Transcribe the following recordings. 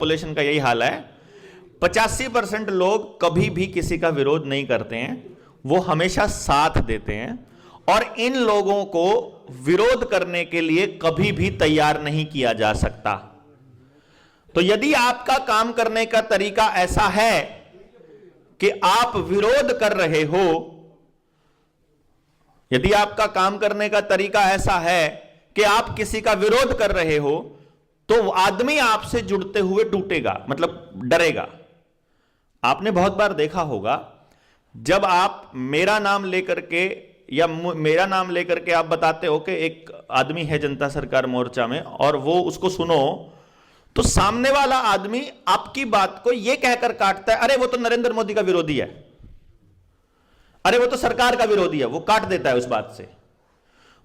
Population का यही हाल है। 85% लोग कभी भी किसी का विरोध नहीं करते हैं, वो हमेशा साथ देते हैं, और इन लोगों को विरोध करने के लिए कभी भी तैयार नहीं किया जा सकता। तो यदि आपका काम करने का तरीका ऐसा है कि आप विरोध कर रहे हो, यदि आपका काम करने का तरीका ऐसा है कि आप किसी का विरोध कर रहे हो, तो आदमी आपसे जुड़ते हुए टूटेगा, मतलब डरेगा। आपने बहुत बार देखा होगा, जब आप मेरा नाम लेकर के या मेरा नाम लेकर के आप बताते हो कि एक आदमी है जनता सरकार मोर्चा में, और वो उसको सुनो, तो सामने वाला आदमी आपकी बात को यह कहकर काटता है, अरे वो तो नरेंद्र मोदी का विरोधी है, अरे वो तो सरकार का विरोधी है, वो काट देता है उस बात से।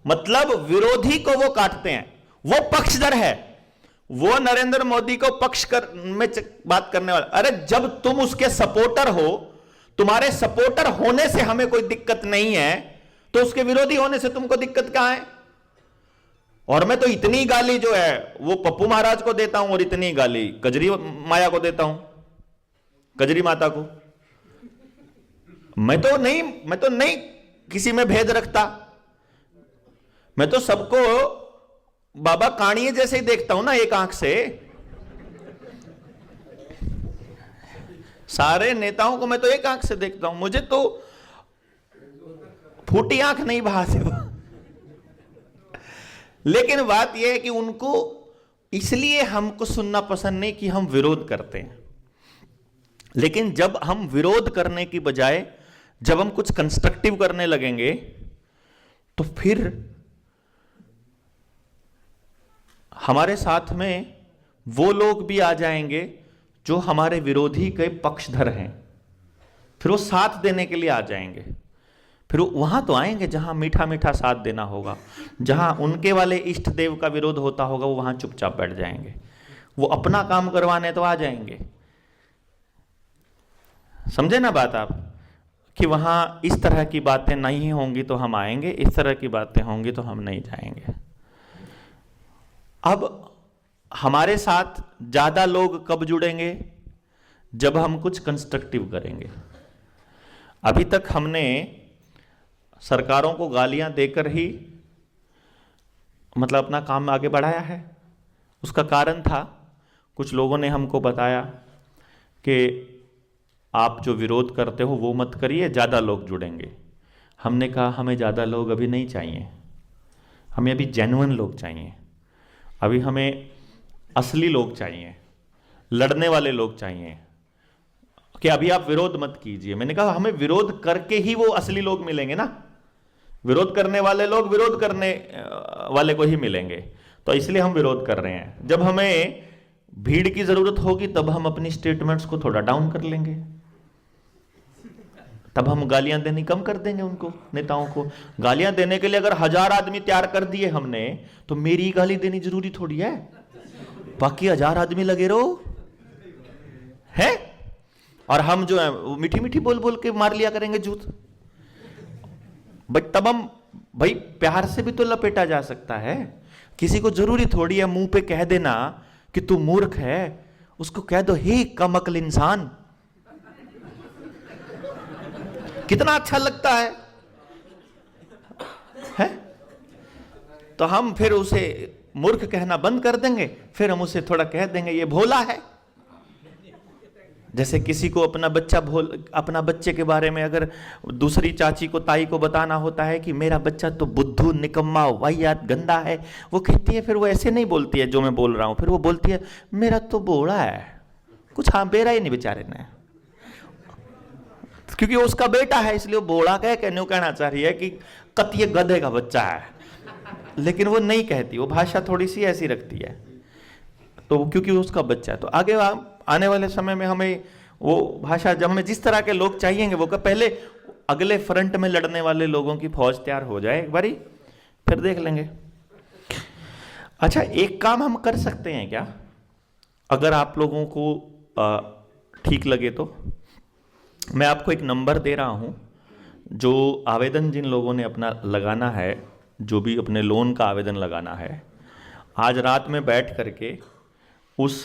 मतलब विरोधी को वो काटते हैं, वो पक्षधर है, वो नरेंद्र मोदी को पक्ष में बात करने वाला। अरे जब तुम उसके सपोर्टर हो, तुम्हारे सपोर्टर होने से हमें कोई दिक्कत नहीं है, तो उसके विरोधी होने से तुमको दिक्कत कहां है? और मैं तो इतनी गाली जो है वो पप्पू महाराज को देता हूं, और इतनी गाली कजरी माया को देता हूं, कजरी माता को। मैं तो नहीं किसी में भेद रखता, मैं तो सबको बाबा काणिये जैसे ही देखता हूं ना, एक आंख से। सारे नेताओं को मैं तो एक आंख से देखता हूं, मुझे तो फूटी आंख नहीं बहाते। लेकिन बात यह है कि उनको इसलिए हमको सुनना पसंद नहीं कि हम विरोध करते हैं। लेकिन जब हम विरोध करने की बजाय जब हम कुछ कंस्ट्रक्टिव करने लगेंगे, तो फिर हमारे साथ में वो लोग भी आ जाएंगे जो हमारे विरोधी के पक्षधर हैं, फिर वो साथ देने के लिए आ जाएंगे। फिर वहां तो आएंगे जहां मीठा मीठा साथ देना होगा, जहां उनके वाले इष्ट देव का विरोध होता होगा, वो वहां चुपचाप बैठ जाएंगे। वो अपना काम करवाने तो आ जाएंगे। समझे ना बात आप, कि वहां इस तरह की बातें नहीं होंगी तो हम आएंगे, इस तरह की बातें होंगी तो हम नहीं जाएंगे। अब हमारे साथ ज्यादा लोग कब जुड़ेंगे? जब हम कुछ कंस्ट्रक्टिव करेंगे। अभी तक हमने सरकारों को गालियां देकर ही मतलब अपना काम आगे बढ़ाया है। उसका कारण था, कुछ लोगों ने हमको बताया कि आप जो विरोध करते हो वो मत करिए, ज़्यादा लोग जुड़ेंगे। हमने कहा हमें ज़्यादा लोग अभी नहीं चाहिए, हमें अभी जेन्युइन लोग चाहिए, अभी हमें असली लोग चाहिए, लड़ने वाले लोग चाहिए। कि अभी आप विरोध मत कीजिए। मैंने कहा हमें विरोध करके ही वो असली लोग मिलेंगे ना, विरोध करने वाले लोग विरोध करने वाले को ही मिलेंगे। तो इसलिए हम विरोध कर रहे हैं। जब हमें भीड़ की जरूरत होगी तब हम अपनी स्टेटमेंट्स को थोड़ा डाउन कर लेंगे, तब हम गालियां देनी कम कर देंगे उनको, नेताओं को। गालियां देने के लिए अगर 1000 आदमी तैयार कर दिए हमने, तो मेरी गाली देनी जरूरी थोड़ी है, बाकी 1000 आदमी लगे रहो है। और हम जो है वो मीठी मीठी बोल बोल के मार लिया करेंगे जूत। बट तब हम भाई प्यार से भी तो लपेटा जा सकता है। किसी को जरूरी थोड़ी है मुंह पे कह देना कि तू मूर्ख है, उसको कह दो हे कम अक्ल इंसान। कितना अच्छा लगता है? तो हम फिर उसे मूर्ख कहना बंद कर देंगे, फिर हम उसे थोड़ा कह देंगे ये भोला है। जैसे किसी को अपना बच्चे के बारे में अगर दूसरी चाची को, ताई को बताना होता है कि मेरा बच्चा तो बुद्धू, निकम्मा, वाहियात, गंदा है, वो कहती है, फिर वो ऐसे नहीं बोलती है जो मैं बोल रहा हूं, फिर वो बोलती है मेरा तो बोला है, कुछ हाँ बेरा ही नहीं बेचारे ने, क्योंकि उसका बेटा है इसलिए वो बोला कहना चाह रही है कि कतिये गधे का बच्चा है, लेकिन वो नहीं कहती, वो भाषा थोड़ी सी ऐसी रखती है। तो क्योंकि उसका बच्चा है, तो आगे आने वाले समय में हमें वो भाषा, जब हमें जिस तरह के लोग चाहिएंगे, वो पहले अगले फ्रंट में लड़ने वाले लोगों की फौज तैयार हो जाए एक बारी, फिर देख लेंगे। अच्छा, एक काम हम कर सकते हैं क्या, अगर आप लोगों को ठीक लगे तो? मैं आपको एक नंबर दे रहा हूं, जो आवेदन जिन लोगों ने अपना लगाना है, जो भी अपने लोन का आवेदन लगाना है, आज रात में बैठ करके उस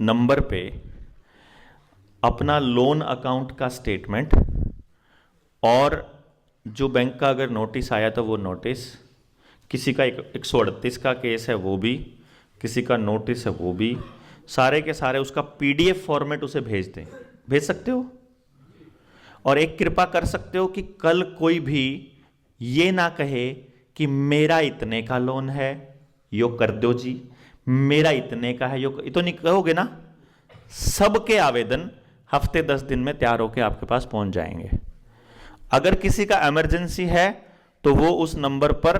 नंबर पे अपना लोन अकाउंट का स्टेटमेंट और जो बैंक का अगर नोटिस आया तो वो नोटिस, किसी का 138 का केस है वो भी, किसी का नोटिस है वो भी, सारे के सारे उसका PDF फॉर्मेट उसे भेज दें। भेज सकते हो? और एक कृपा कर सकते हो कि कल कोई भी ये ना कहे कि मेरा इतने का लोन है, यो कर दो जी, मेरा इतने का है, यो तो नहीं कहोगे ना। सबके आवेदन हफ्ते 10 दिन में तैयार होकर आपके पास पहुंच जाएंगे। अगर किसी का इमरजेंसी है तो वो उस नंबर पर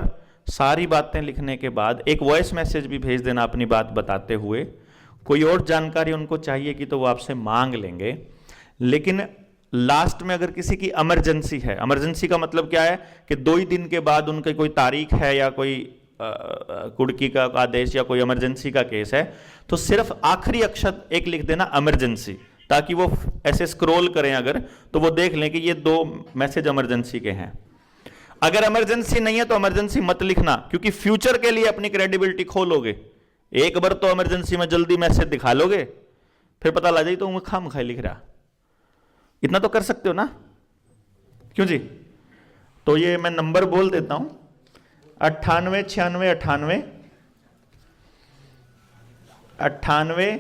सारी बातें लिखने के बाद एक वॉइस मैसेज भी भेज देना अपनी बात बताते हुए। कोई और जानकारी उनको चाहिए कि तो वो आपसे मांग लेंगे। लेकिन लास्ट में अगर किसी की इमरजेंसी है, इमरजेंसी का मतलब क्या है कि 2 ही दिन के बाद उनकी कोई तारीख है या कोई कुड़की का आदेश या कोई इमरजेंसी का केस है, तो सिर्फ आखिरी अक्षर एक लिख देना इमरजेंसी, ताकि वो ऐसे स्क्रॉल करें अगर तो वो देख लें कि ये 2 मैसेज इमरजेंसी के हैं। अगर इमरजेंसी नहीं है तो इमरजेंसी मत लिखना, क्योंकि फ्यूचर के लिए अपनी क्रेडिबिलिटी खोलोगे। एक बार तो इमरजेंसी में जल्दी मैसेज दिखा लोगे, फिर पता लग जाए तो मैं खामखा लिख रहा। इतना तो कर सकते हो ना, क्यों जी? तो ये मैं नंबर बोल देता हूं, 98 96 98 98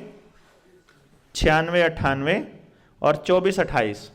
96 98 और 24 28।